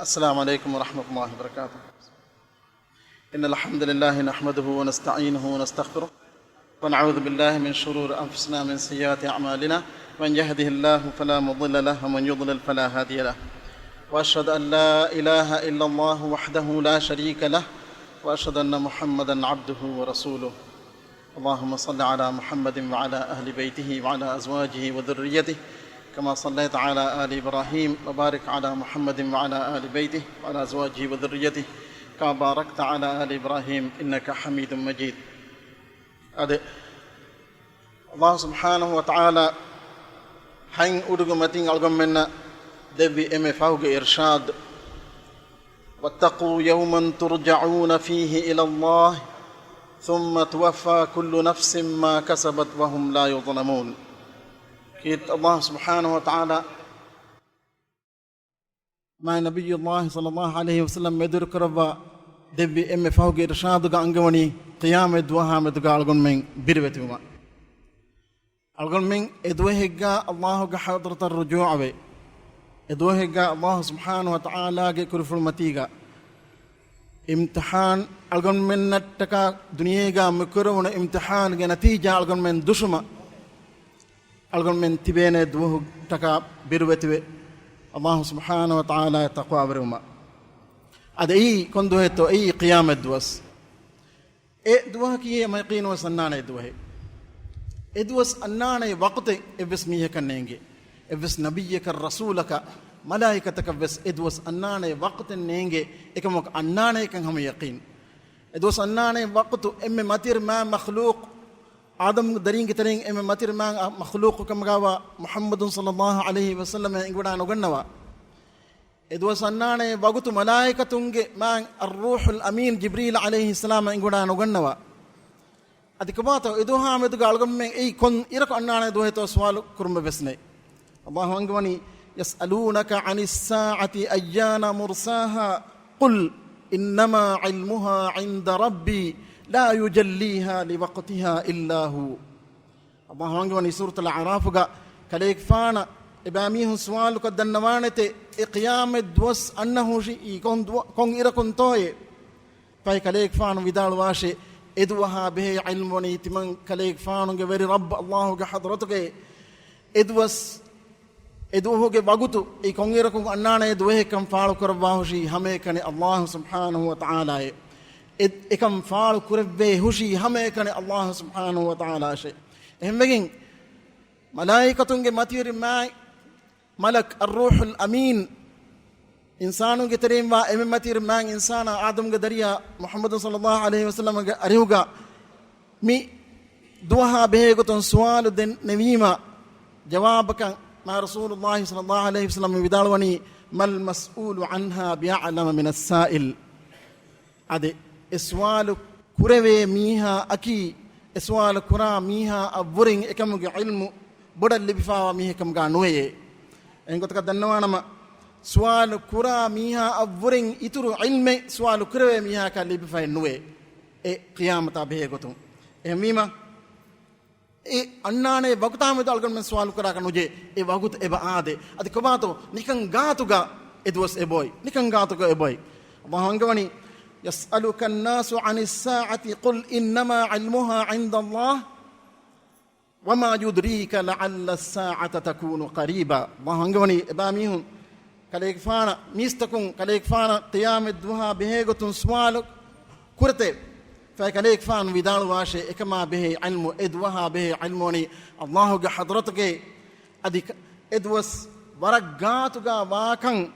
السلام عليكم ورحمة الله وبركاته. إن الحمد لله نحمده ونستعينه ونستغفره ونعوذ بالله من شرور أنفسنا من سيئات أعمالنا، من يهده الله فلا مضل له ومن يضلل فلا هادي له، وأشهد أن لا إله إلا الله وحده لا شريك له، وأشهد أن محمدا عبده ورسوله. اللهم صل على محمد وعلى أهل بيته وعلى أزواجه وذريته كما صليت على آل إبراهيم، وبارك على محمد وعلى آل بيته وعلى أزواجه وذريته كما باركت على آل إبراهيم إنك حميد مجيد. أده الله سبحانه وتعالى حين أدغمتين ألغمنا دبي فوق إرشاد واتقوا يوما ترجعون فيه إلى الله ثم توفى كل نفس ما كسبت وهم لا يظلمون. كيت الله سبحانه وتعالى مع نبي الله صلى الله عليه وسلم مدرك ربا دبي فوق إرشاد أنغوني قيام دوها مدغا ألغن من بيربتوما ألغن من إدوهيغا الله حضرة الرجوع بي إدوهيغا الله سبحانه وتعالى كرف المتيغا امتحان ألغن من نتكا دنياغا مكرون امتحان نتيجة ألغن من دشما ألغن من تبين دوه تكا بيربتوي الله سبحانه وتعالى تقوى برهما هذا كندوه تو قيام الدوس دوه كي ما يقين وسنانه دوه ادوس أنانه وقت بسميه كنينجي بس نبيك رسولك ملائكتك بس ادوس أنانه وقت نينجي إكمك أنانه كن هم يقين ادوس أنانه وقت ماتير ما مخلوق آدم درين كترين ماتير ما مخلوق كم جوا محمد صلى الله عليه وسلم إنقودا نوجنوا ادوس أنانه وقت ملائكتونجي ما الروح الأمين جبريل عليه السلام إنقودا نوجنوا أديكباتو إدوها مدو قالكم من كن إيرك أننا دوه تو سوال كرم بسني الله أنغوني يسألونك عن الساعة أيان مرساها قل إنما علمها عند ربي لا يجليها لوقتها إلا هو. الله أنغوني سورة الأعراف كليك فانا إباميه سوال كدنوانته قيام الدوس أنه شيء كون إيركن توي فاي كليك فانا ودال واشي إدوها به علمني تمن كليك فانو غير رب الله كحضرتك إدوه كبعوتو إكونغيركم أننا إدوه كم فعل كرباه شيء همه كني الله سبحانه وتعالى إكم فعل كربه شيء همه كني الله سبحانه وتعالى شيء هم بين ملائكة ماتير ما ملك الروح الأمين إنسانو كترين وا ماتير ما إنسان آدم كدريا محمد صلى الله عليه وسلم أريوغا مي دوها بهيغتون سوال دين نويما جوابك مع رسول الله صلى الله عليه وسلم بدالوني ما المسؤول عنها بيعلم من السائل. هذا السؤال كروي ميها أكي السؤال كرا ميها أبورين إكمل علم بدل اللي بفاوا ميها كم غانوي إنكو تكدنوانا ما سؤال كرا ميها أبورين إترو علم سؤال كروي ميها كاللي بفاوا نوي قيامة بهيغتون ميما أننا وقتها مدالكم من سؤال كرا كنوجي وقت إبعاده أديكباتو نيكن غاتوغا إدوس إبوي نيكن غاتوغا إبوي الله أنغوني يسألك الناس عن الساعة قل إنما علمها عند الله وما يدريك لعل الساعة تكون قريبا. الله أنغوني إباميهم كليك فانا ميستكم كليك فانا قيام الدوها بهيغتون سؤال كرتي فكليك فان ودال واشي إكما به علم إدوها به علموني الله حضرتك أديك إدوس ورقاتك واكن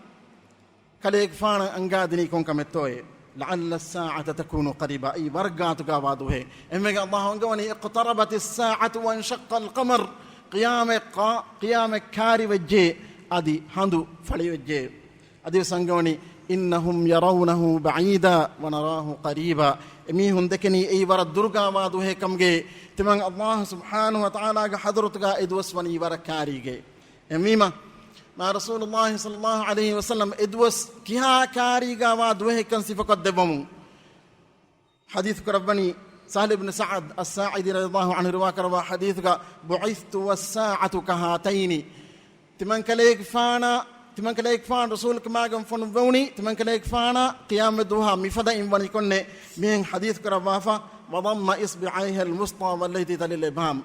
كليك فان أنقادني كون كمتوي لعل الساعة تكون قريبا أي ورقاتك وادوه إمك الله أنقوني اقتربت الساعة وانشق القمر قيام كاري وجه أدي هندو فلي وجه أدي سنقوني إنهم يرونه بعيدا ونراه قريبا ميهم دكني أي ورد درجة وادوه كم جي تمن الله سبحانه وتعالى حضرتك إدوس وني وركاري جي ميما مع رسول الله صلى الله عليه وسلم إدوس كها كاري جا وادوه كن صفقة دبمو حديث كربني سهل بن سعد الساعدي رضي الله عنه رواك روا حديثك بعثت والساعة كهاتين تمن كليك فانا timan kaleek faan rasul kamaagam fonu wawni timan kaleek faana qiyam duha mifada in wani konne min hadith karawafa wadamma isbi'aiha almusta wallati talil ibham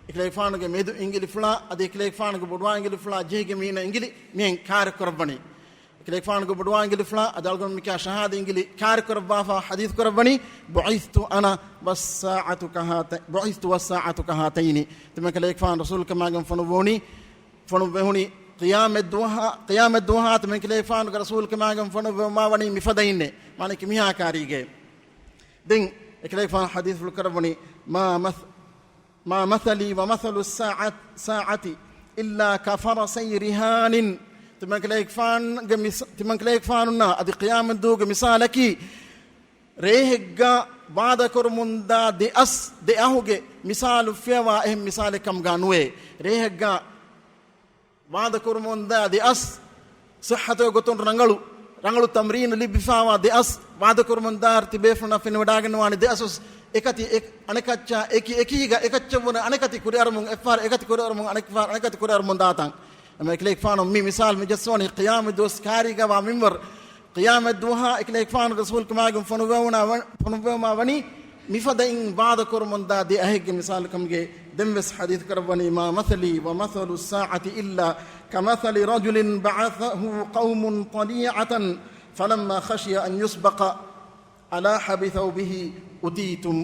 ikleek faana ge medu ingili fula ade ikleek faana ge bodwa ingili fula jehge mina ingili min kar korwani ikleek faana ge bodwa ingili fula adalgon mika shahada ingili kar korwafa hadith korwani bu'ithtu ana was-sa'atu kahata bu'ithtu was-sa'atu kahataini timan kaleek faan rasul kamaagam fonu wawni fonu wawni قيام الدوها من كليفان رسول كما قام فنو ما وني مفدين معنى كميها كاريجي دين كليفان حديث في الكربوني ما مثلي ومثل ساعة إلا كفرسي رهان تمن كليفان أدي قيام الدوغ مثالك ريهجا بعد كرموندا دي أهوج مثال فيوا إهم مثال كم غانوي ريهجا بعد كرموندا دي صحته قطن رنغلو تمرين اللي بفاوا دي بعد كرموندا ارتبافنا في وداغن وان دي اسوس ekati anekacha ekiga ekachwona anekati kuriarmung efar ekati kuriarmung anekati kuriarmung datang ameklek fano mi misal mi jasoni qiyam dos kariga wa minbar qiyam duha eklek fano rasul kamagum fonubawna wani mifadain baada kurmunda di ahig misal kamge دمس حديث كربني ما مثلي ومثل الساعة إلا كمثل رجل بعثه قوم طليعة فلما خشي أن يسبق ألاح بثوبه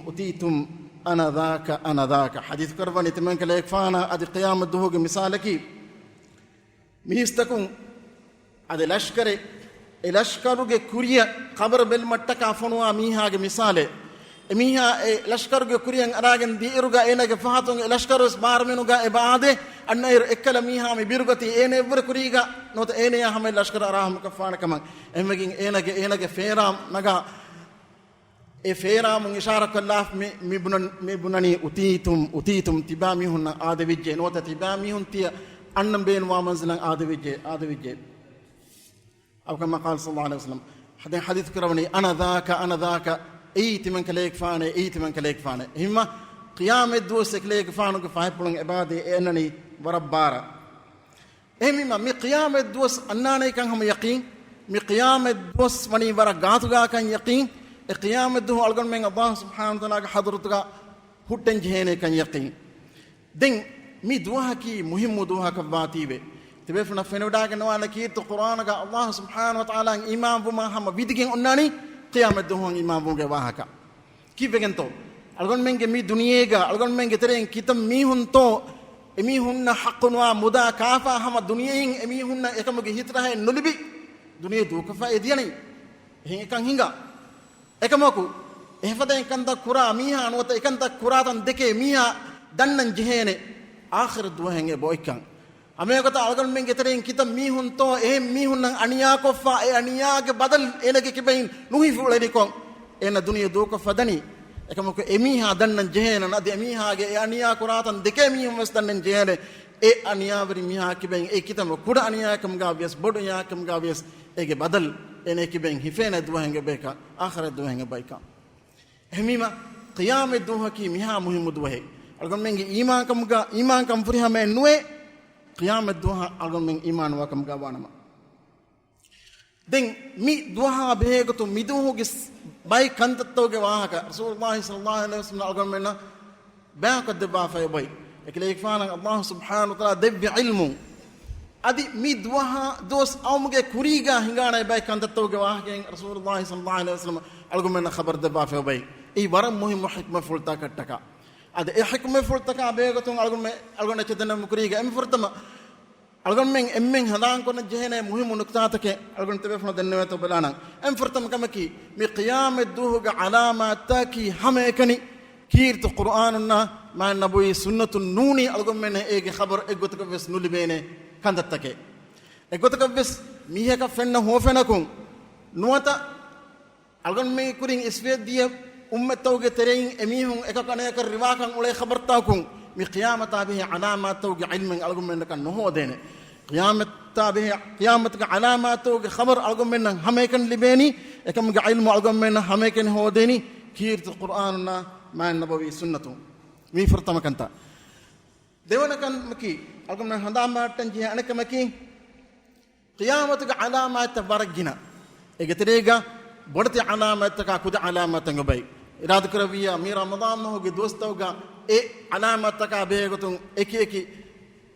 أتيتم أنا ذاك حديث كربني تمنك لا يكفانا أدي قيام الدهوق مثالك ميستكم أدي الأشكر كوريا قبر بالمتكا فنوا ميها مثاله emiha lashkaruge kuriyang aragen di iruga enage fahatung lashkarus barmenuga ebade annair ekkala miha mi birugati ene evre kuriga not ene ya hame lashkar araham kafana kamang emegin enage feram naga e feram ishara kallaf mi bunani utitum tibami hunna adevije not tibami huntia annam ben wa manzilan adevije aw kama qala sallallahu alaihi wasallam hadith karawni ana dhaka ايت من كليك فانا هما قيام الدوس كليك فانا كفايه بلون عبادي انني وربارا ايما مي قيام الدوس اناني كان هم يقين مي قيام الدوس وني ورا غاتغا كان يقين قيام الدو الغن من الله سبحانه وتعالى حضرتك هوتن جهنه كان يقين دين مي دوها كي مهم دوها كباتيبه تبفنا فنودا كنوانا كي القران الله سبحانه وتعالى امام بما هم بيدين اناني قيام الدهون إمام بوجه واهكا كيف بيجنتو ألقون منك مي دنياga ألقون منك ترين كتم ميهون تو ميهون حقنا مدا كافا هم دنياين ميهون إكمل هيتره نلبي دنيا دوكفا إدياني هين كان هينغا إكملكو إهفدين كندا كورا ميها نوتا كندا كورا تان دكේ ميها دنن جهنه آخر دوهنge بويكان අමේකත අලගල් මෙන් ගෙතරෙන් කිත මීහුන් තෝ එහෙ මීහුන් නම් අනියා කොෆා ඒ අනියාගේ බදල් එනගේ කිබෙන් නුහි ෆුලෙනිකොන් එන දුනිය දෝක ෆදනි එකමක එමීහා දන්නන් ජෙහෙන නද එමීහාගේ ඒ අනියා කුරාතන් දෙකේ මීහුන් වස් දන්නන් ජෙහෙන ඒ අනියා වරි මීහා කිබෙන් ඒ කිතම කුඩ අනියාකම් ගාවියස් බොඩ අනියාකම් ගාවියස් ඒගේ බදල් එන කිබෙන් හිෆේන දුවහෙන්ගේ බේක ආඛර දුවහෙන්ගේ බයිකා එමීමා ඛියාම දුවහකි මීහා මුහිම දුවහෙ අලගල් මෙන්ගේ ඊමාන්කම් ෆුරිහම නුවේ قيام الدوها ألقون من إيمان وكم جوانما دين مي دوها بهجتو ميدوه جس باي كنت توجه واهك رسول الله صلى الله عليه وسلم ألقون منا باك الدبا في باي لكن يكفانا الله سبحانه وتعالى دب علمه أدي مي دوها دوس أو مجا كوريجا هنگانا باي كنت توجه واهك رسول الله صلى الله عليه وسلم ألقون منا خبر دبا في باي أي برام مهم حكمة فلتا كتكا ಅದು ಎಹಕಮೆ ಫುರ್ತಕ ಬೇಗತು ಅಲ್ಗೊಂಡ ಚದನ ಮುಕರಿಗ ಎಂ ಫುರ್ತಮ ಅಲ್ಗೊಂಡ ಮೆಂ ಎಮ್ಮೆಂ ಹದಾಂ ಕೊನ ಜೆಹನೆ ಮುಹಿಮ ನುಕ್ತಾತಕೆ ಅಲ್ಗೊಂಡ ತಬೆ ಫನ ದನ್ನವೆ ತೋ ಬಲಾನ ಎಂ ಫುರ್ತಮ ಕಮಕಿ ಮಿ ಕಿಯಾಮ ದುಹುಗ ಅಲಾಮಾತಕಿ ಹಮೇಕನಿ ಕೀರ್ತ ಕುರ್ಆನ್ನ ಮಾ ನಬುಯಿ ಸುನ್ನತು ನೂನಿ ಅಲ್ಗೊಂಡ ಮೆನೆ ಏಗೆ ಖಬರ್ ಎಗೊತಕ ವೆಸ್ ನುಲಿಬೇನೆ ಕಂದತ್ತಕೆ ಎಗೊತಕ ವೆಸ್ ಮಿಹಕ ಫೆನ್ನ ಹೋಫೆನಕು ನುವತ ಅಲ್ಗೊಂಡ ಮೆ ಕುರಿಂ ಇಸ್ವೆದಿಯ ummatoge terein emihun ekakane ka riwakan ulay khabartakum mi qiyamata bihi alamatawge ilmin algumen kan no hodene qiyamata alamatawge khabar algumen hamekan libeni ekam ga ilmu algumen hamekan hodeni kirt alquranna ma nabawi sunnatu mi furtama kanta devana kan maki algumen handa matan ji anaka maki qiyamatga alaamat baragina egeterega bodati alaamat ka kud alaamat ngobay irad karawiya mi ramadan hoge dostawga e alaamat ka beegotun eki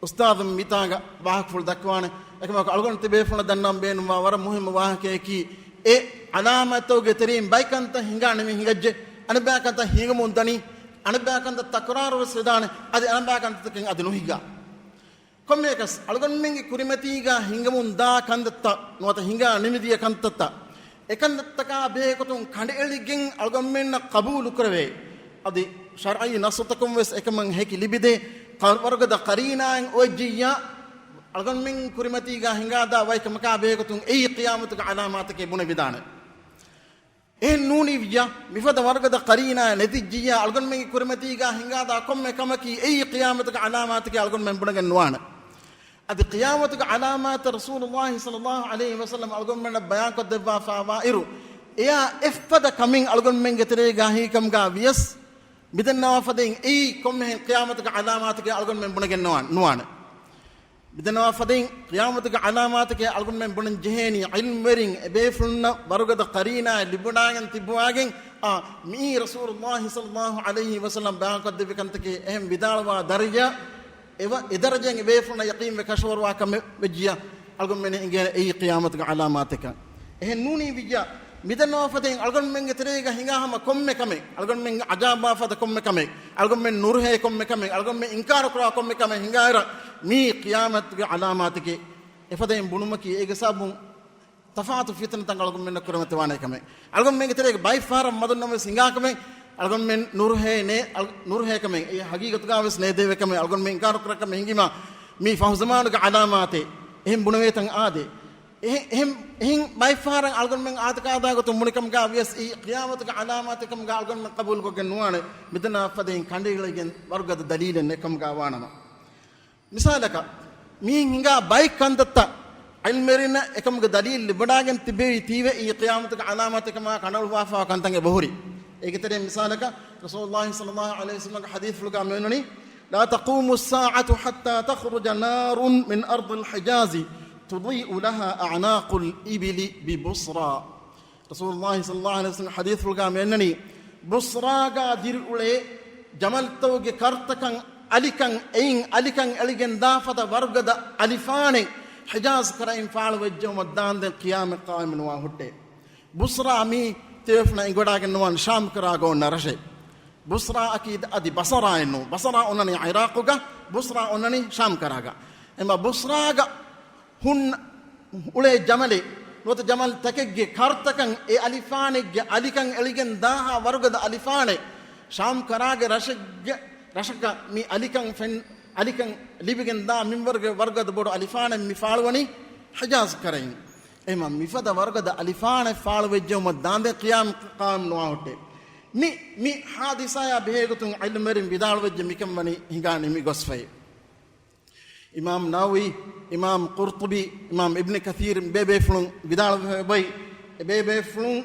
ustadum mitaga wahakful dakwane ekama algon tibe funa dannam beenum war muhim wahake ki e alaamatawge terim baykanta hingane mi hingajje anabakanta hingamun dani anabakanta takraru sedane adi anabakanta takin adi nuhiga kommekas algon mengi kurimatiga hingamun da kandatta nuata hinga nimidiya kantatta ekandattaka beekotun kande eligen algon menna qabulu kurave adi shar'i nasutakum wes ekaman heki libide wargada qarinaen ojiya algon men kurimatiga hingada waikamaka beekotun ei qiyamatuka alaamatake bune bidane nuni viya mifada wargada qarina netijiya algon men kurimatiga hingada komme kamaki ei qiyamatuka alaamatake algon men bunagen nuwana adi qiyamatuka alaamat rasulullah sallallahu alaihi wasallam algon men bayan ko debba fawairu ya ifada coming algon men geterega hikam ga vias bidanna fadin ei komme qiyamatuka alaamatake algon men bunagen nuwana bidanna fadin qiyamatuka alaamatake algon men bunan jeheni ilm werin ebefulna barugada qarina libunagen tibuagen mi rasulullah sallallahu alaihi wasallam bayan ko debbe kantake ehm bidalwa darja eva edarajen ebefulna yaqim ve kashwar wa kam bejiya algon men ingene ei qiyamatuka alaamataka nuni viya bidanna fadin algon men geterega hingahama komme kame algon men ajaba fada komme kame algon men nurhe komme kame algon men inkar kra komme kame hingaira mi qiyamatuka alaamatake efadain bunumaki ege sabun tafaatu fitna tan algon men kuramate wane kame algon men geterega by far madunna singa kame algon men nurhe kame e hagigatuga wes ne deve kame algon men inkar kra kame hingima mi fahzamanuka alaamate ehm bunawetan ade ehm by far algon men atka da go tumunikam ga wes e qiyamatuka alaamatake kam ga algon men qabul ko genwane midna fadain kandigelegen wargada dalilen nekam ga wanama misalaka mi hinga bike kandatta ilmerina ekamga dalil libadagen tibe tiwe e qiyamatuka alaamataka ma kanal wafa kantange bahuri egetere misalaka rasulullah sallallahu alaihi wasallam hadith luga menoni la taqumu as-sa'atu hatta takhruja narun min ard al-hijaz tudhi'u laha a'naq al-ibli bi busra rasulullah sallallahu alaihi wasallam hadith luga menoni busra ga dirule jamal tawge kartakan alikan aligen dafata wargada alifane hijaz karain faal wajjo madande qiyam qaim wa hutte busra mi tefna ingodagen wan sham karago narashe busra akid adi basara inu basara onani iraquga busra onani sham karaga ema busraga hun ule jamale nota jamal takegge kartakan e alifane ge alikan aligen daha wargada alifane sham karage rashaka mi alikan libigen da min wargada bodo alifane mi falwani hijaz karain ema mi fada wargada alifane falwejjo madande qiyam qam nuahote mi hadisa ya behegutun ilmerin bidalwejjo mikam wani hingani mi gosfay imam nawawi imam qurtubi imam ibn kathir bebe flun bidalway bebe flun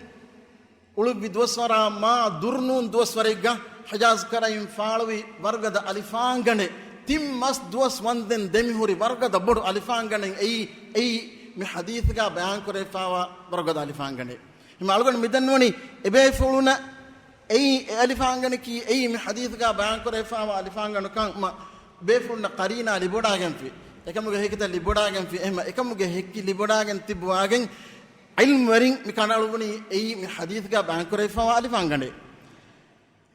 ulu bidwasara ma durnun dwaswariga hijaz karain falwi wargada alifangane timmas duwas wanden demihuri wargada bodu alifangane ei mi hadith ga bayan kore fawa wargada alifangane ima algon midanwani ebe fuluna ei alifangane ki ei mi hadith ga bayan kore fawa alifangane kan ma be fuluna qarina libodagen fi ekamuge hekita libodagen fi ema ekamuge hekki libodagen tibuagen ilm warin mi kanalubuni ei mi hadith ga bayan kore fawa alifangane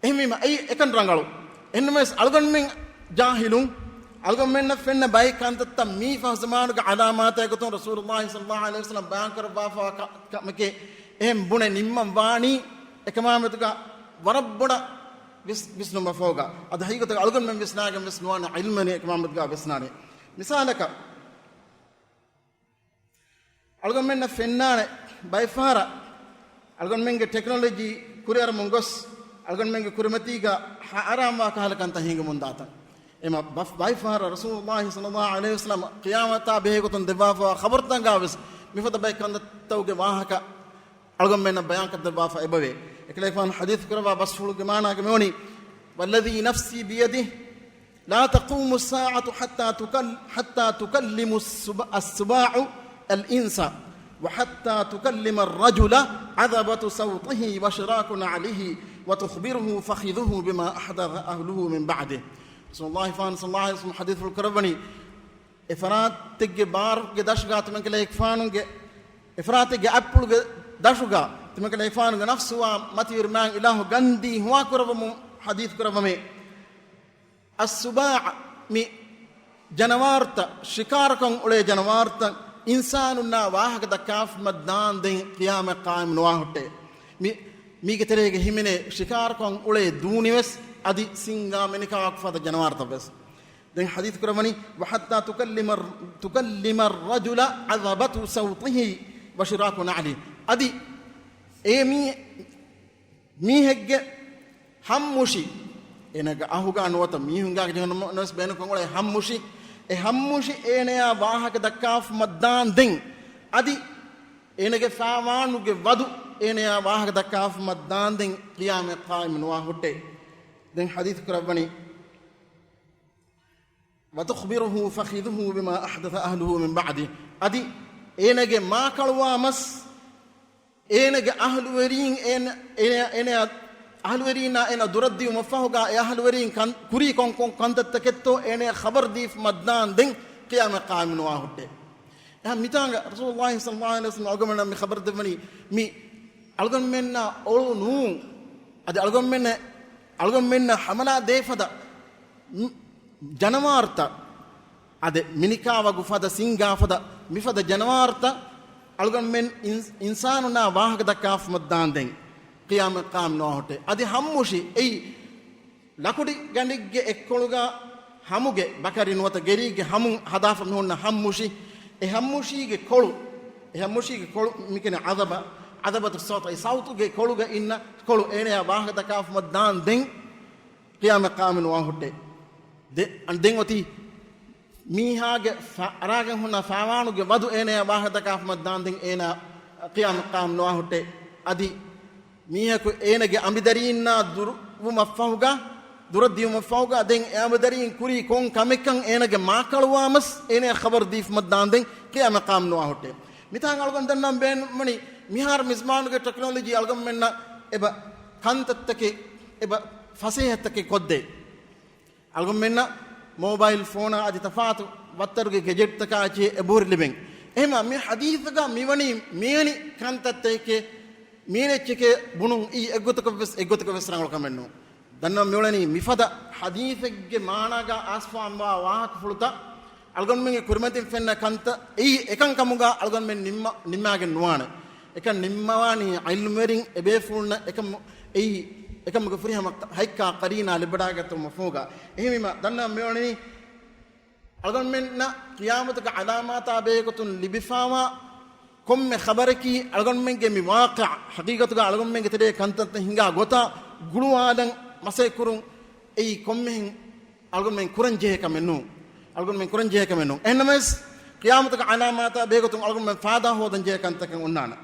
ehmima ei ekan rangalu enmes algon men jahilun algon men fenna bay kantatta mi fahzamanuga alaamata ekatun rasulullah sallallahu alaihi wasallam bayan karba fa kamake ehm bune nimman wani ekamametuga warabboda visnu mafoga ad haygata algon men visnaga visnuwana ilmani ekamametuga visnane misalaka algon men fennane bay fara algon men technology kuriyar mongos algon men kurimatiga haram wa kahalakanta hinga mundata ema by far rasulullah sallallahu alaihi wasallam qiyamata behegotun debafa khabartan gavis mifada bay kan tawge wahaka algon men bayan kad debafa ebawe eklefan hadith kurwa basfulu gemana gemoni walladhi nafsi biyadihi la taqumu as-sa'atu hatta tukallimu as-suba'u الإنس وحتى تكلم الرجل عذبة صوته وشراك نعله وتخبره فخذه بما أحدث أهله من بعده. رسول الله صلى الله عليه وسلم حديث الكربني إفراد تجي بار جداشغات من كلا يكفانون إفراد تجي أبل جداشغا تمن كلا يكفانون نفسه ماتير مان إله غندي هو كربم حديث كربمه السباع مي جنوارتا شكاركم أولي جنوارتا إنساننا واحد دكاف مدان دين قيام قائم نواهته مي كتير همينة شكاركم أولي دونيوس أدي سينغا منك أكفاد جنوارتا بس دين حديث كرمني وحتى تكلم الرجل عذبة صوته وشراك نعله أدي مي هج همشي إنك أهوجا نوتا ميهونجا جنون ناس بينكم ولا همشي همشي إنيا واحد دكاف مدان دين أدي إنك فاوانوك ودو إنيا واحد دكاف مدان دين قيام قائم نواهته دين حديث كربني وتخبره فخذه بما أحدث أهله من بعده أدي إنك ما كلوا مس إنك أهل ورين إن أهل ورين إن دردي ومفهوجا أهل ورين كان كوري كون كان تتكتو إن خبر ديف مدان دين قيام قائم نواهته ميتانغ رسول الله صلى الله عليه وسلم أقولنا مي خبر دفني مي ألقون منا أولو نو أدي ألقون منا حملا ديفدا جنوارتا أدي منيكا وغفدا سينغا فدا مفدا جنوارتا ألقون من إنساننا واحد دكاف مدان دين قيام قام نوهته أدي هموشي أي لكودي غندي إكولغا هموجي بكرين وتا غريغي همون هداف منهن هموشي هموشي كولو ممكن عذبة الصوت أي صوت كولو إن كولو إنها واحد دكاف مدان دين قيام قام نوهته de andengoti mihaage aragen huna fawanuge wadu ene wahada kaf maddandin ena qiyam qam no hote adi mihaku enege ambidarinna duruma fahuga duradiuma fahuga den ambidarin kuri kon kamekan enege makalwamas ene khabar dif maddandin qiyam qam no hote mitang algon dannam ben mani mihar mismanuge technology algam menna eba kantattake eba fasihattake kodde algom menna mobile phone adi tafatu wattarge gadget taka ache ebur libeng ehma me hadith ga miwani meeni kantatteke meenechke bunun I egotaka ves rangol kamenno danna mewlani mifada hadith ge maanaga asfamba waak fuluta algon menge kurmatin fenna kanta ekan kamuga algon men nimmaage nuwana ekan nimmawani ilmerin ebe fulna ekam ekam gafuri ham haika qarina libadagat mafhuga ehima danna mewani algon menna qiyamat ka alamata beekutun libifama komme khabaraki algon menge mi waqi' haqiqatu ga algon menge tede kantat hinga gota guluwadan masay kurun komme algon men kuranje kamennu enames qiyamat ka alamata beekutun algon men faada hodan je kantaken unnana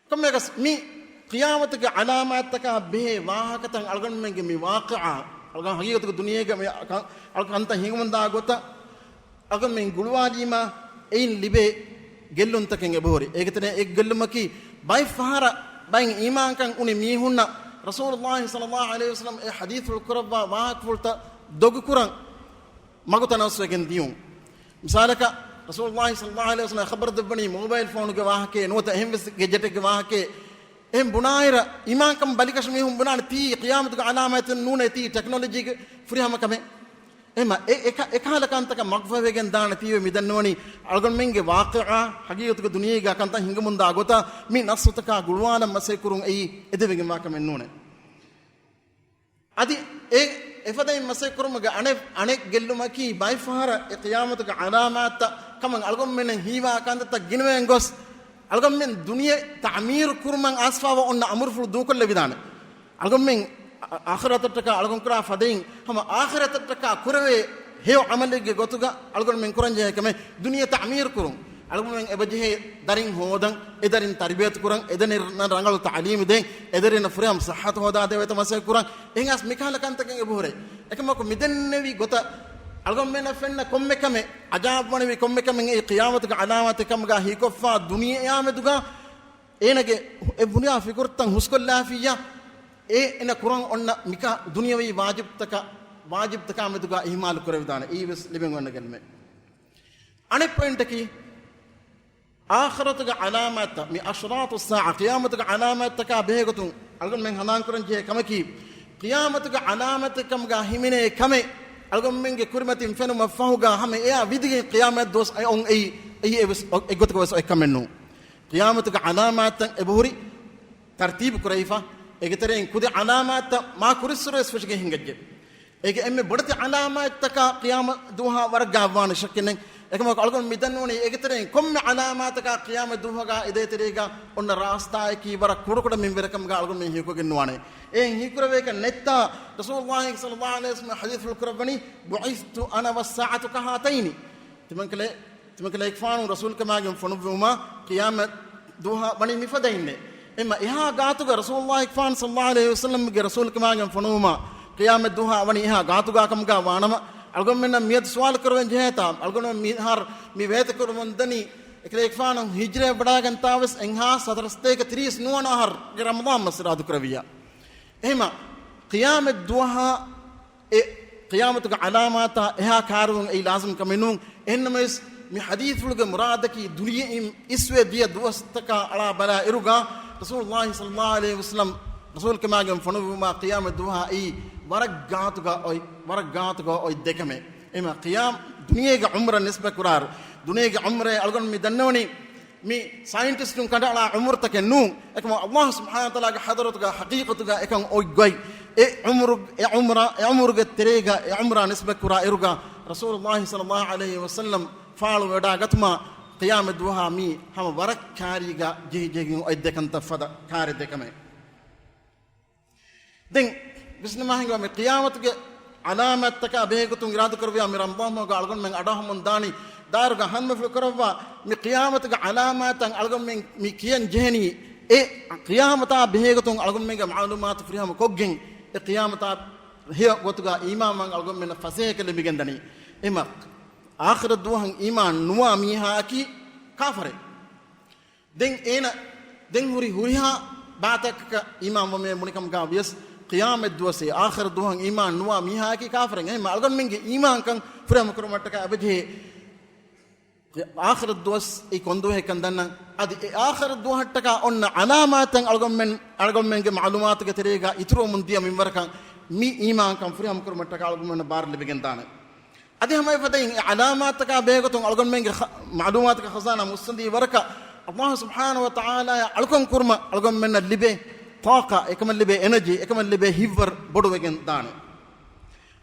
komme gas mi قيامة علامات تكا به واقعة ألقن من جمي واقعة ألقن حقيقة الدنيا جمي ألقن أنت هيغمن دا غوتا ألقن من غلواجي ما أين لبه جلون تكين بوري إكتنا إكجلما كي باي فهارا باي إيمان كان أني ميهونا رسول الله صلى الله عليه وسلم حديث الكربة واقفلتا دوغ كوران ماغوتا ناسو كنديون مثالك رسول الله صلى الله عليه وسلم خبر دبني موبايل فون كواهكي نوتا هم جيجت كواهكي هم بنايرة إيمان كم بالكش ميهم بنان تي قيامة علامات النون تي تكنولوجي فريها ما كم إما إكهلا كانت كمقفى وجن دان تي وميدنوني ألقون منك واقعة حقيقة الدنيا جا كانت هنگمون داغوتا مين نصوتك غلوانا مسيكورون إده وجن ما كم النون أدي إفادة مسيكورون مجا أنك جلو ماكي باي فهرة قيامة علامات كمان ألقون من هيوا كانت تجنوين غوس algom men dunya ta'mir kurman asfa wa onna amur ful dukol lebidana algom men akhiratataka algom kura fadin hama akhiratataka kurave hew amalige gotuga algom men kuranje kame dunya ta'mir kurum algom men ebaje darin hodan edarin tarbiyat kuran edanin rangal ta'lim den edarin furiyam sahhat hoda de weta masay kuran engas mikhala kan taken ebore ekama ko midennevi gota algon mena fenna komme kame ajab wani komme kame e qiyamatuga alamate kamga hikoffa duniya yameduga enage e bunya fikurtan huskollafiya e ena kuran onna mika duniyawi wajib taka meduga ihmal kurevidana e wes living wonna gelme ane point ki akhiratuga alamata mi ashratu as-sa'a qiyamatuga alamata ka behegotun algon men hanan kuran je kamaki qiyamatuga alamata kamga himine kame algon menge kurmatin fenu mafahuga hame ya vidige qiyamat dos ay on ay wes egotuga wes ekamennu qiyamatuga alamata ebuhuri tartib kuraifa egetereen kudi alamata ma kurisres fishge hingajje ege emme bodati alamata ka qiyama duha warga wan shakkinen ekama algon midanuni egetereen komme alamata ka qiyama duha ga ide terega onna rasta ki war kudukuda min verakam ga algon men hiko gennuwane en hikurave ka netta rasulullah sallallahu alaihi wasallam hadith al-qur'ani bu'istu ana was-sa'atu ka hataini timankale ikfanu rasul kama gem fonuvuma qiyama duha bani mifadainne emma iha gaatuga rasulullah ikfan sallallahu alaihi wasallam ge rasul kama gem fonuvuma qiyamat duha wani iha gaatuga kamga wanama algon menna miyat swal karwen jeheta algon mi har mi vet kurmun dani ekle ikfanu hijre badagan tawes enha sadraste ke 30 nuana har ge ramadan masradu krawiya emma qiyamat duha e qiyamatuga alamata iha karun ay lazim kaminun ennamis mi hadithulge muradaki duniya iswe dia duwastaka ala bala iruga rasulullah sallallahu alaihi wasallam rasul kemagem fonuma qiyamat duha ay waragatuga oy dekame ema qiyam duniyega umra nisba kurar duniyega umra algon mi dannoni mi scientist tun kadala umur takennu ekma allah subhanahu wa taala ga hadaratuga haqiqatuga ekan oy goy e umruga terega e umra nisba kura iruga rasulullah sallallahu alaihi wasallam faalu wada gatma qiyamat duha mi ham warak kariga jehjegi oy dekanta fada kare dekame den bisnama hinga me qiyamatuge alamat taka behegutun iradu karwiya mi ramadan mo ga algon men adahum dani daruga hanma fikrawwa mi qiyamatuge alamatan algon men mi kiyan jehni e qiyamata behegutun algon men ga maalumat friham koggen e qiyamata hiya gotuga imaman algon men fasehekele migendani ema akhir duhan iman nuwa miha ki kafare den huriha batak imam me munikam ga bias qiyamat duwase akhir duhan iman nuwa miha ki kafare ema algon menge iman kan friham kurmatta abje akhir duwas e kondu he kandanna adi akhir duhatta onna alamatan algon menge maalumat ge terega itro mundiya minwarkan mi iman kan friham kurmatta algon men bar lebegentana adi hamay fadain alamat ka begotun algon menge maalumat ka khazana musandi warka allah subhanahu wa ta'ala algon kurma algon men libe taqa ekman libe energy ekman libe hivar bodu wegen dana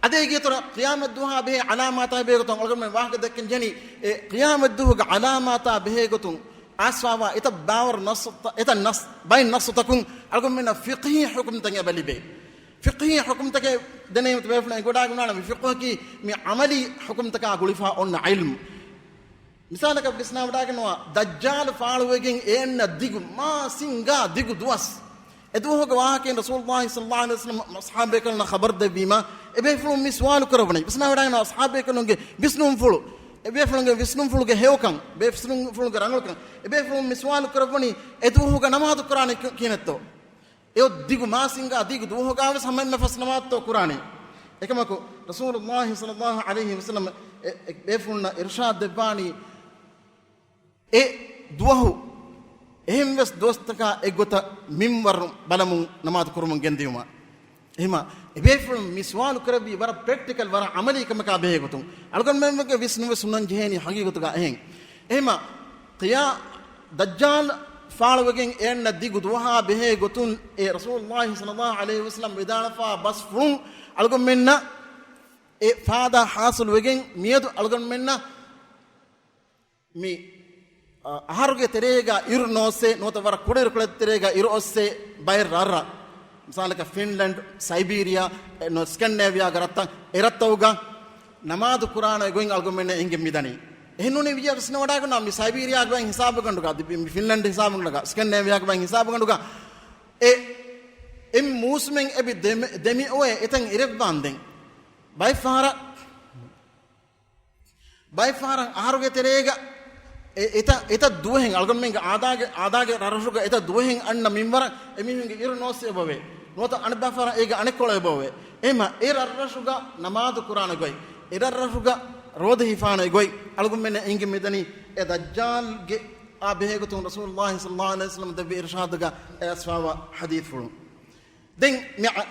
ade getora qiyamat duha be alamat begotun algon men wahga dekken jeni qiyamat duha alamat begotun aswawa ita bawr nas ita nas bain nas takun algon men fiqhi hukm tanya balibe fiqhi hukum take dane mutbefna goda guna mi fiqh ki mi amali hukum taka gulifa on ilm misalaka bisna wada ganwa dajjal faaluwegen enna digu ma singa digu duwas edu hoga wahaken rasulullah sallallahu alaihi wasallam ashabe kalna khabar de bima ebe fulum miswal korobani bisna wada ganwa ashabe kalonge bisnum fulu ebe fulunge visnum fuluge hewkan be visnum fuluge rangolkan ebe fulum miswal korobani edu hoga namaz qur'an kinetto yo digu masinga digu duhogawe samme fasnamat to qur'ani ekamako rasulullah sallallahu alaihi wasallam befunna irshad debani e duwahu ehim wes dostaka egota mimwar balamu namaz kurumun gendiyuma ehma ebefun miswal karabi war practical war amali kamaka behegotum algon memge visnu sunan jeheni haqiqatuga ehen ehma qiya dajjal faalwegen enna digu duha behe gotun e rasulullah sallallahu alaihi wasallam vidana fa basfun algon menna e faada hasul wegen miedu algon menna mi aharuge terega irnose nota war kudir kulet terega irosse bayr rarra misalaka finland siberia no scandinavia garatta erattauga namaz qur'an going algon menna inge midani ehnune viya visna wada gana mi siberia ga hisab ganduga mi finland hisab ganduga scandinavia ga hisab ganduga e em musmen ebi demi oe etan irek banden by fara bay faran aharuge terega eta duhen algon menga aadage rarashuga eta duhen anna minwara emihunge iru nosse bove nota anba faran ega anekole bove ema rarashuga namaz qur'an goy rarashuga rodhi hifana goy algon men inge medani e dajjal ge abehegutun rasulullah sallallahu alaihi wasallam de irshadaga asfawa hadith fulu den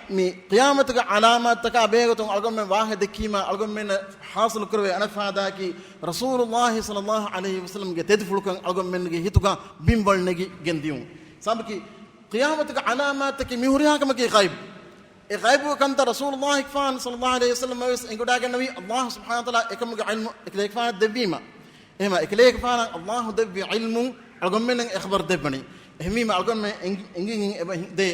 mi qiyamatuga alamataka abehegutun algon men wahe dekima algon men hasil kurwe anafada ki rasulullah sallallahu alaihi wasallam ge tedfulukan algon men ge hituga bimbal negi gendiyun sabki qiyamatuga alamataki mihuriha kamaki ghaib e ghaibu kanta rasulullah ikfan sallallahu alaihi wasallam wis engudaga nabi allah subhanahu wa taala ekamga ilmu ekleekfan debima ema ekleekfan allah debbi ilmu algon men ikhbar debani ehmima algon men engin de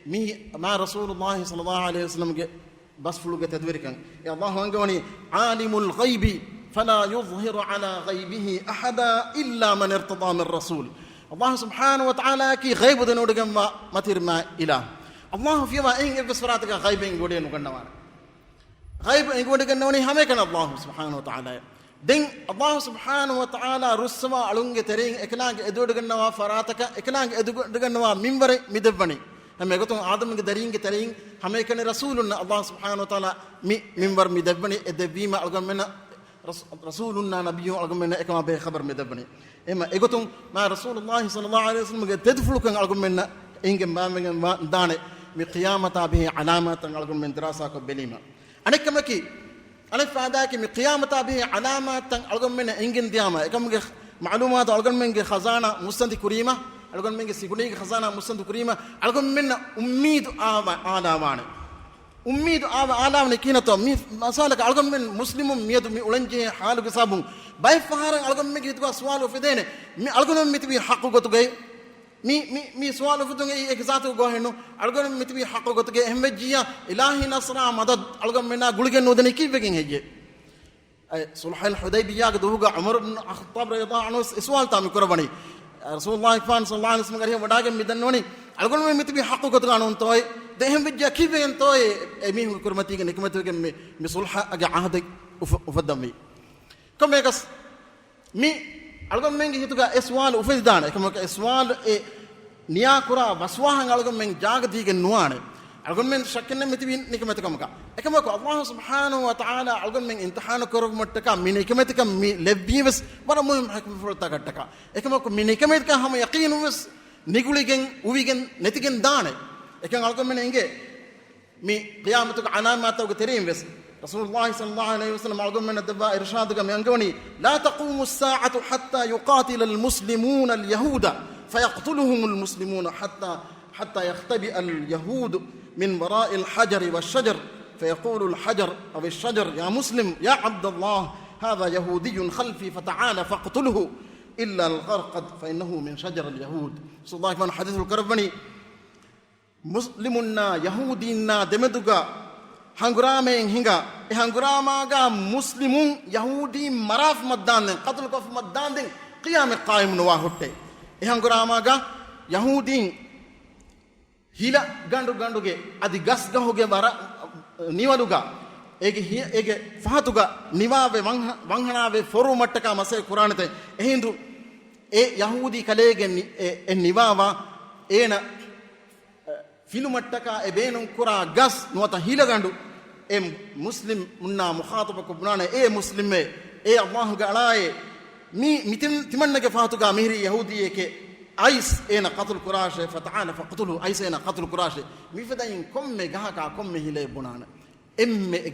mi ma rasulullah sallallahu alaihi wasallam ge basfuluge tadwirikan ya allah angoni alimul ghaibi fala yuzhiru ala ghaibihi ahada illa man irtada min rasul allah subhanahu wa ta'ala ki ghaibu denudugam matirma ilah allah fiwa in ibsfaratuga ghaibin godenu gannawana ghaib in godeganawani hame kan allah subhanahu wa ta'ala den allah subhanahu wa ta'ala rusma alunge terin eklange edudugannawa farataka eklange edudugannawa minware midevani hame gotun adamge daringe terin hame kan rasulunna allah subhanahu wa ta'ala minwar midevani edevima algamena rasulunna nabiyyu algamena ekama be khabar midevani ema egotun ma rasulullah sallallahu alaihi wasallam ge tedfulukan algamena inge mamengen dane mi qiyamata bihi alamatan algamena dirasa ko belima anekamaki anafadaki mi qiyamata bihi alamatan algamena ingen diama ekamge معلومات algon menge khazana mustandi kurima algon menge siguni khazana mustandi kurima algon menna ummid aadawane ummid aadawane kinato mi masalaka algon men muslimun miyadu mi ulanje halu sabun bay faharan algon menge hitwa swalu fidene mi algon mitbi haqqu gotugay mi swalu fidunge ekzatu gohenu algon mitbi haqqu gotuge ehmejiya ilahi nasra madad algon menna gulge nodene kibegen hejje صلح الحديبية قدوها عمر بن الخطاب رضي الله عنه سؤال تامي كرباني رسول الله صلى الله عليه وسلم قال هي وداعم ميدانوني أقول ما متبي حقه كتغانون توي دهم بيجا كيف ين توي أميه كرمتي كنكمتي كم مصلح أجا عهد وفدمي كم يكس مي أقول ما يجي تقول سؤال وفدان كم سؤال نيا كرا بسواه أقول ما جاك تيجي نوانه أقول من شكلنا متبي نكمتي كم كا كم يقول الله سبحانه وتعالى أقول من امتحان كرب متكا من نكمتي كم لبي بس برا مهم حكم فرطة كتكا كم يقول من نكمتي كم هم يقين بس نقولي كن ويجن نتيجن دانه كم أقول من إنجي مي قيامتك علامات وكترين بس رسول الله صلى الله عليه وسلم أقول من الدباء إرشادك من أنجوني لا تقوم الساعة حتى يقاتل المسلمون اليهود فيقتلهم المسلمون حتى يختبئ اليهود من وراء الحجر والشجر فيقول الحجر أو الشجر يا مسلم يا عبد الله هذا يهودي خلفي فتعالى فاقتله إلا الغرقد فإنه من شجر اليهود صلى الله عليه وسلم حديث الكربني مسلمنا يهودينا دمدغا هنغرامين هنغا هنغراماغا مسلمون يهودي مراف مدان قتل كف مدان قيام قائم نواهوتي هنغراماغا يهودين hila ganduge adi gas gahoge wara niwaluga ege fahatuga niwaave wanhanave foru mattaka mase qur'anate ehindu e yahudi kalege e niwawa ena filu mattaka e benun qura gas nuata hila gandu e muslim munna mukhataba ko bunana e muslime e allah ga alaye mitin timannage fahatuga mihri yahudi eke أيس أنا قتل كراشه فتعالى فقتله أيس أنا قتل كراشه مفدين كم جهك كم هلي بنانا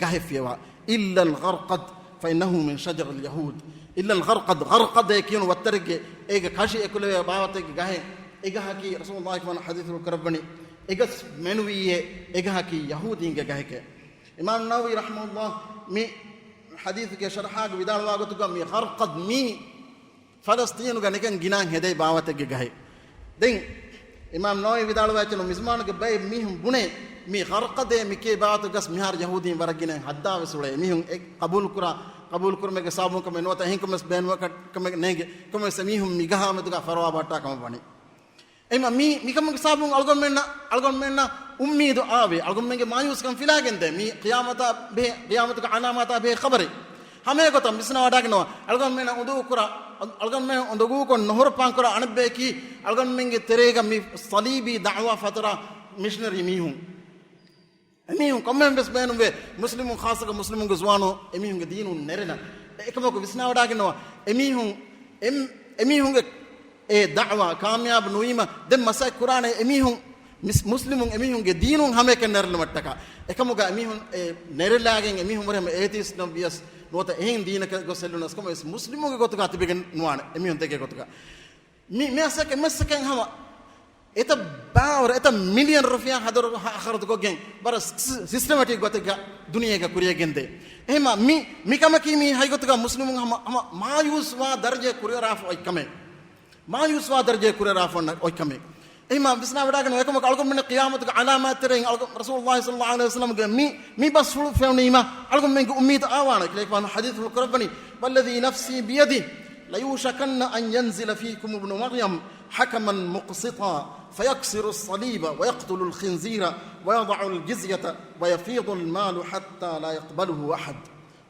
جه فيها إلا الغرقد فإنه من شجر اليهود إلا غرقد يكين وترجع كاشي يأكل بعواتك جه هكي رسول الله كمان حديث الكربني منويه هكي يهودين جهك إمام النووي رحمه الله مي حديث كشرحاك بدال واقتك مي غرقد مي فلسطين وكان جنان هداي باواتك جهاي دين إمام نووي بدال واجنو مزمان كباي ميهم بني مي غرقد ميكي باواتك جس مهار يهودين برجنا حدا وسولة ميهم قبول كرم كسابون كم نوتا هين كم سبين وقت كم نيجي كم سميهم ميجها متوقع فروا باتا كم بني إما مي كم كسابون ألقون منا أميدو آبي ألقون منا مايوس كم فيلاجن ده مي قيامته علامات به خبره hame gotam misna wadagno algon men undu kura algon men undu ko nohor pankura anbeki algon menge terega mi salibi da'wa fatara missionary mihun emihun komen bes benumbe muslimun khasaka muslimun gazwano emihun ge dinu nerena ekamako misna wadagno emihun ge e da'wa kamyab nuima dem masak qur'ane emihun muslimun emihun ge dinun hame ken nerle mattaka ekamuga emihun nerelagen emihun morem atheist no bias nota ehin dinaka gosellunas kom es muslimun ge gotuka tibegen nuane emihun tege gotuka me asaken hama eta baawr eta million rufiya hadar akharat go gen bar systematic gotuka duniya ga kuriya gende ehma mi kamaki mi hay gotuka muslimun hama mayus wa darje kuriya raf oy kame mayus wa darje kuriya raf oy kame إما بسنا بداكن ويكم قالكم من القيامة علامات ترين رسول الله صلى الله عليه وسلم قال مي بس فلوني ما قالكم من أميد آوانك ليك فان حديث القرباني والذي نفسي بيده ليوشكن أن ينزل فيكم ابن مريم حكما مقسطا فيكسر الصليب ويقتل الخنزير ويضع الجزية ويفيض المال حتى لا يقبله أحد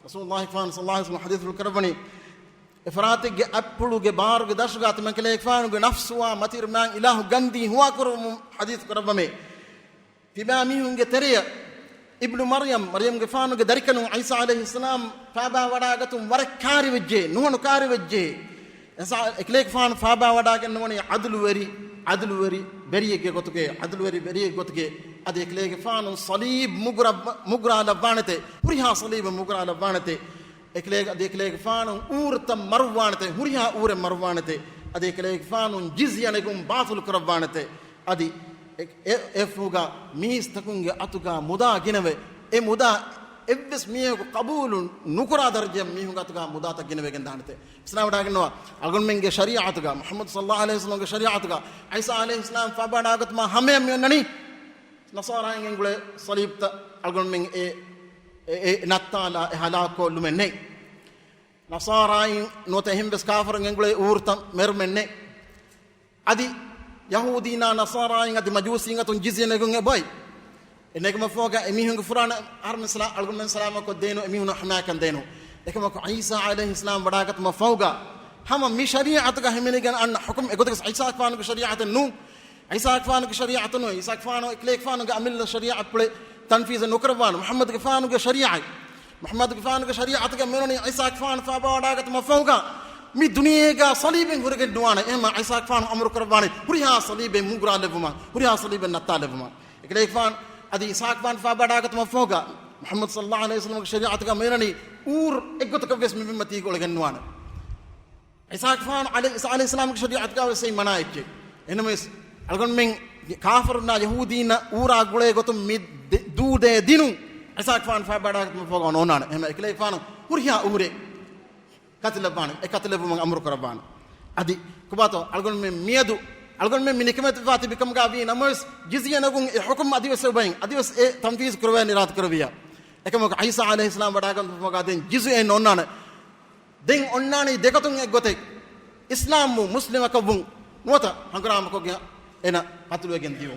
رسول الله صلى الله عليه وسلم حديث القرباني إفراتك أبلوك بارك دشغات من كليك فانوك نفسوا متير مان إله غندي هو كرم حديث كربمي تباميهم تريا ابن مريم فانوك دركنو عيسى عليه السلام فابا وداغتم وركاري وجه نونو كاري وجه إكليك فان فابا وداغن نوني عدل وري بريك غتوكي عدل وري بريك غتوكي ادي إكليك فان صليب مغرا لبانته وريها صليب مغرا لبانته ekleg faanun urta marwanate huriha ure marwanate ade ekleg faanun jizyanegum baatul kurwanate adi efuga miistakunge atuga muda ginave e muda evves miyego qabulun nukura darje mihunga atuga muda ta ginave gendanate islamada ginwa algon menge shari'atuga muhammad sallallahu alaihi wasallam ge shari'atuga isa alaihi salam fabanagat ma hame nani nasara ngule salibta algon menge nattala halako lumenne nasarai notehim bes kafir ngle urtam mermenne adi yahudina nasarai ngadi majusi ngatun jizya negunge boy enegma foga emihunge furana armsala algun salama ko deno emihun hamakan deno ekama ko isa alayhi salam wadagat ma foga hama mi shari'at ga hemenigan an hukum egodak isa kfanu shari'at nu isa kfanu shari'at nu isa kfanu eklek fanu ga amil shari'at ple تنفيذ النكربان محمد كفان شريعة محمد كفان شريعة كمنوني عيسى كفان فابا مفوقا مي دنيا كا صليب هرق الدوانة إما عيسى كفان أمر كرباني هريها صليب مغرا لفما هريها صليب النتا لفما إكلي كفان أدي عيسى كفان فابا مفوقا محمد صلى الله عليه وسلم شريعة كمنوني أور إقوت كفيس من بمتي قول الدوانة عيسى كفان عليه السلام شريعة كويسين منايك إنما ألقون من كافرنا يهودينا أورا قولي قطم ميد دوده دينو أساك فان فابداك مفوقون هنانا هم إكلي فانو هريا أوري كاتلبان كاتلبان أمر كربان أدي كباتو ألقون من ميادو ألقون من منكمة فاتي بكم قابين أمرس جزية نقول حكم أديوس سبعين أديوس تنفيذ كروان رات كروبيا إكمل عيسى عليه السلام بداك مفوقاتين جزية هنانا دين هنانا دكتون إغوتك إسلام مسلم كبون نوتا هنغرام كوجيا أنا قتلوا جنديو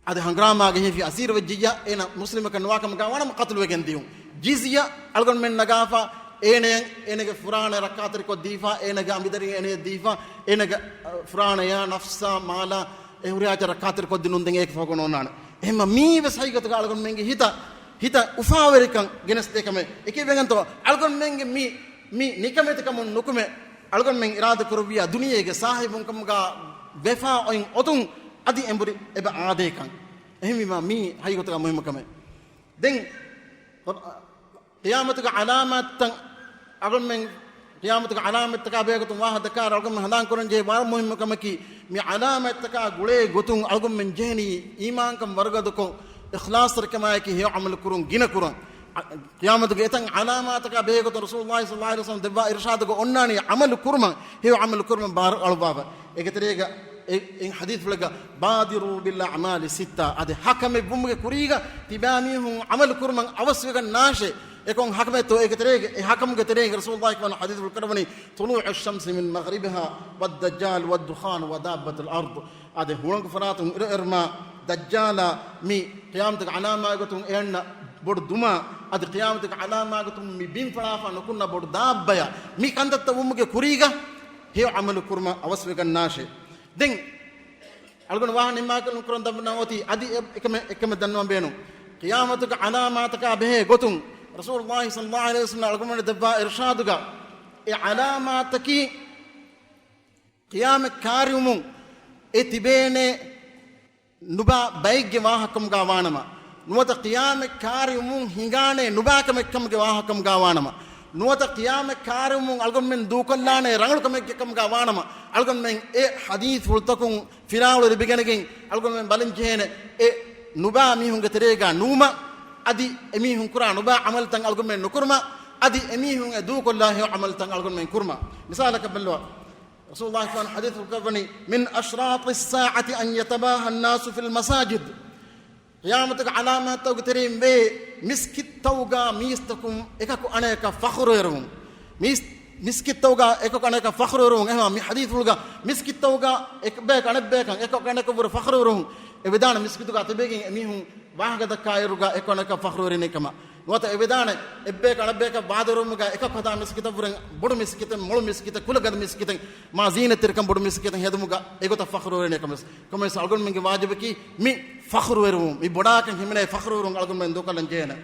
هذا هنغرام أجيه في أسير وجيا أنا مسلم كنواك مكوانا قتلوا جنديو جزية ألقون من نجافة أنا فرانة ركعت ركود ديفا أنا جامدري أنا ديفا أنا فرانة يا نفسا مالا هوريا ركعت ركود دينون دينك فوقونان هم مي بس هاي كتوك ألقون منجي هيتا أفاوريكان جنستيك مه إكيد بيعن تو ألقون منجي مي نيكمة تكمل نكمة ألقون من إرادة كروبيا دنيا كساهي بونكم كا بفا أين أتون أدي أمبري إبا عادي كان هم مي هاي كتوك مهم كمه دين قيامتك علامات أقول من قيامتك علامات تكابيه كتوم واحد دكار أقول من هذان كورن جه بار مهم كمه كي مي علامات تكا غولي كتوم أقول من جهني إيمان كم ورقة دكو إخلاص ركماي كي هي عمل كورن جينا كورن قيامتك إتن علامات تكابيه كتوم رسول الله صلى الله عليه وسلم دبا إرشادك أناني عمل كورن هي عمل كورن بار البابا إكتريجا إن حديث فلقا بادروا بالأعمال ستة هذا حكم بومك كوريجا تباميهم عمل كورن أوسويك الناشئ يكون حكمه تو إكتريج حكم كتريج رسول الله كمان حديث الكرمني طلوع الشمس من مغربها والدجال والدخان ودابة الأرض هذا هو فراتهم إرما دجالا مي قيامتك علامة قلتهم إن bodu duma adi qiyamatika alamaagatum mi bin falafa nukunna bodu dabbaya mi kandatta ummuge kuriga he amalu kurma awasvegan nashe den algon wahan nimmakal nukuran dabna oti adi ekame danwa benu qiyamatika alamaataka behe gotun rasulullah sallallahu alaihi wasallam algon dabba irshaduga e alamataki qiyam karyumun e tibene nuba baigge wahakam ga wanama nuwata qiyam karyumun hingane nuba kamekam ge wahakam ga wanama nuwata qiyam karyumun algon men dukallane rangal kamekam ga wanama algon men e hadith fultakun firawle bigenegen algon men balin jehene e nuba mi hunge terega numa adi emi hun qur'an nuba amal tan algon men nukurma adi emi hun e dukallahi amal tan algon men kurma misalaka balwa رسول الله كان حديث الكفني من أشراط الساعة أن يتباهى الناس في المساجد قيامتك علامات توقترين بي مسكت توقع ميستكم إكاكو أنيك فخر يرون مسكت توقع إكاكو أنيك فخر يرون إما مي حديث لغا مسكت توقع إكباك أنباك إكاكو أنيك فخر يرون إبدان مسكت توقع تباكين أميهم واحد كايرغا إكاكو أنيك فخر يرين كما nuwata evedane ebbeka anabeka baadorumuga ekak hada miskita furen bodu miskita molu miskita kulagad miskita ma zinatirkam bodu miskita hedumuga egota fakhru werne kamas kamas algon menge wajibaki mi fakhru werum mi bodakan himne fakhru werum algon men dokalan jena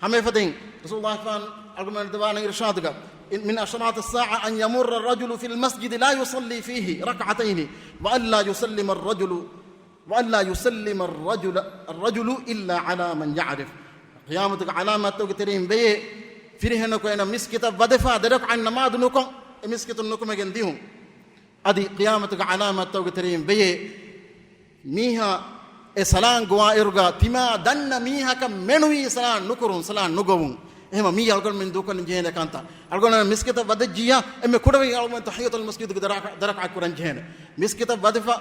hame fadin rasulullah fan algon men dawana irshadga min ashrat as-sa'a an yamurra ar-rajulu fi al-masjid la yusalli fihi rak'atayn wa an la yusallima ar-rajulu illa ala man ya'rif قيامتك علامات توقترين بي فريهنكو انا مسكتا ودفا درك عن نماذ نكم مسكت نكم جنديهم ادي قيامتك علامات توقترين بي ميها سلام غوائرغا تما دن ميها كمنوي سلام نكرون سلام نغوون එහෙම මී අල්ගොන් මෙන් දුකන් ජේන කාන්තා අල්ගොන මිස්කත වදජියා එමෙ කුඩවේ අල්ගොන් තහියතුල් මස්ජිද් දරක අකුරන් ජේන මිස්කත වදෆා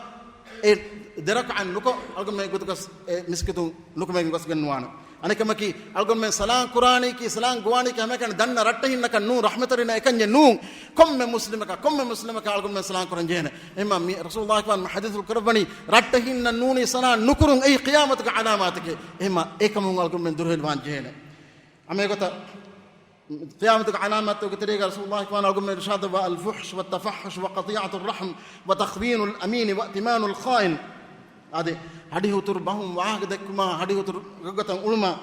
ඒ දරක අන් නුක අල්ගොන් මෙ ගුතුකස් මිස්කතු නුක මෙන් ගස් ගන්නවාන අනකමකි අල්ගොන් මෙ සලාම් කුරානී කි සලාම් ගුවානී කි හැමකන් දන්න රට්ටින්නක නූ රහමතරින එකන් නූ කොම්මෙ මුස්ලිමක අල්ගොන් මෙ සලාම් කුරන් ජේන එහෙම මී රසූලුල්ලාහ් වන් හදීසුල් කරබනි රට්ටින්න නූනි සලාම් නුකුරුන් ඒ ඛියාමතක අලාමාතක එහෙම ඒකමුන් අල්ගොන් මෙ දුරහෙල් වන් ජේන أميقتا قيامتك علامات وكتريق رسول الله كمان أقول إرشاد الفحش والتفحش وقطيعة الرحم وتخوين الأمين وأتمان الخائن هذا هذه تربهم وعهدكما هذه ترقة علما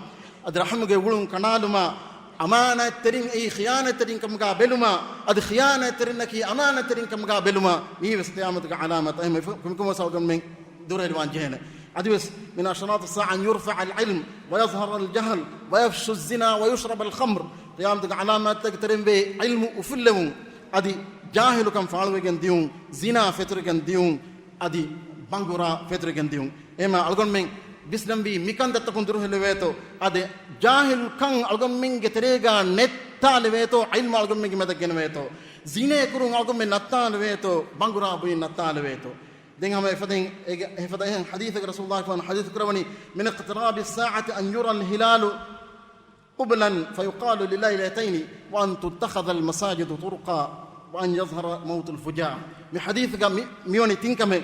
الرحمة يقولون كنالما أمانة ترين أي خيانة ترين كم قابلما أد خيانة ترينك أمانة ترين كم قابلما هي بس قيامتك علامات أهم كم وصل من دور الوان جهنة أدوس من أشراط الساعة أن يرفع العلم ويظهر الجهل ويفشو الزنا ويشرب الخمر قيامتك علامات تكترين بعلم وفلهم أدي جاهل كم فعلوا جنديون زنا فتر جنديون أدي بانغورا فتر جنديون إما ألقون من بسلم بي مكان تكون تروح لويتو أدي جاهل كان ألقون من جتريجا نتا لويتو علم ألقون من جمتك لويتو زنا يكرون ألقون من نتا لويتو بانغورا بوي نتا لويتو دين هم يفتحين حديث رسول الله كان حديث كروني من اقتراب الساعة أن يرى الهلال قبلا فيقال لليلتين وأن تتخذ المساجد طرقا وأن يظهر موت الفجاع من حديث ميوني تنكم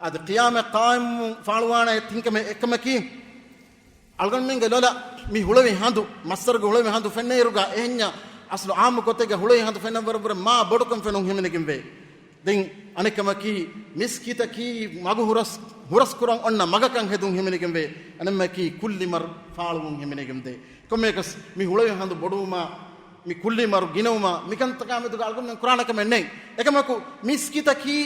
هذا قيامة قائم فعلوانا تنكم كمكي ألقون من قالوا مي هلوي هندو مصر هلوي هندو فنّي يرجع إهنيا أصل عام كتير هلوي هندو فنّ بربر ما بدكم فنّهم همينكم بي دين අනෙකමකි මිස්කිතකි මග හුරස් කුරන් ඔන්න මගකන් හෙදුන් හිමිනකම් වේ අනෙමකි කුල්ලිමර් ෆාලුන් හිමිනකම් දේ කොමේකස් මි හුලෙ හඳු බොඩුමා මි කුල්ලිමර් ගිනවමා මිකන්තකමෙදු ගල්ගොන් කුරානකම නෙයි එකමකු මිස්කිතකි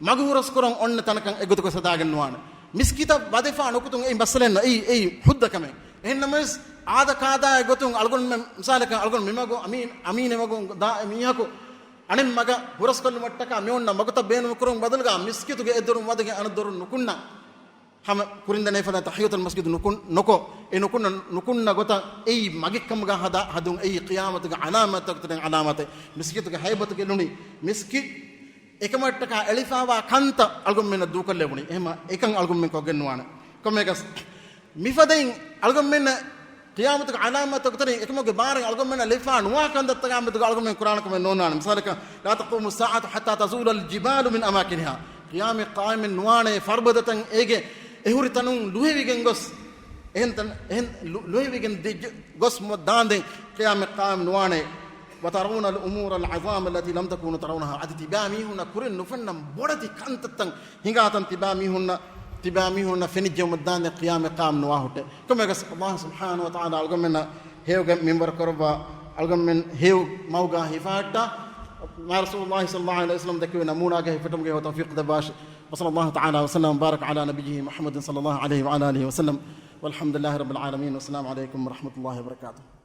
මග හුරස් කුරන් ඔන්න තනකන් එගොතක සදාගෙන වාන මිස්කිත වදෙෆා නුකුතුන් ඒ බස්සලෙන්න ඒ හුද්දකම එහෙන්නමස් ආද කාදා එගොතුන් අල්ගොන් මිසාලක අල්ගොන් මිමගෝ අමීන මගෝ දා මියකෝ අනෙන් මග හුරස්කල්ලු මට්ටක මෙොන්න මගත බේනු කුරුන් බදල්ගා මිස්කිතුගේ එදරු මදගේ අනදරු නුකුන්න හැම කුරින්දනේ ෆන තහියතුල් මස්ජිද් නුකුන් නොකෝ ඒ නුකුන්න ගොත ඒ මගෙක්කම ගා හදා හදුන් ඒ ඛියාමතක අලාමතක තෙන් අලාමත මිස්කිතුගේ හයිබතුගේ ලුනි මිස්කි එකමට්ටක එලිෆාවා කන්ත අල්ගොම් මෙන්න දූකල්ලෙවුනි එහෙම එකන් අල්ගොම් මෙන් කොගෙන්නවාන කොමේකස් මිෆදෙන් අල්ගොම් මෙන්න قيامتك علامات تقترين إكمل بارك ألقون من الإفان واكن دتقامت ألقون من القرآن كم نونان مثالك لا تقوم الساعة حتى تزول الجبال من أماكنها قيام قائم نوانه فربدة إيجي إهوري تنون لوهي بيجنغس إهن لويبين دي قسم داندين قيام قام نواني وترون الأمور العظام التي لم تكونوا ترونها عد تبامي هنا كورن نفنم بودتي كانتتن هنغاتن تبامي هنا فنجم مدان قيام قام نواهوت كما يقول الله سبحانه وتعالى ألقم من هيو منبر كربا ألقم من هيو موقع هفاتا مع رسول الله صلى الله عليه وسلم ذكي نمونا هفتم وتوفيق دباش وصلى الله تعالى وسلم وبارك على نبيه محمد صلى الله عليه وعلى آله وسلم والحمد لله رب العالمين والسلام عليكم ورحمة الله وبركاته.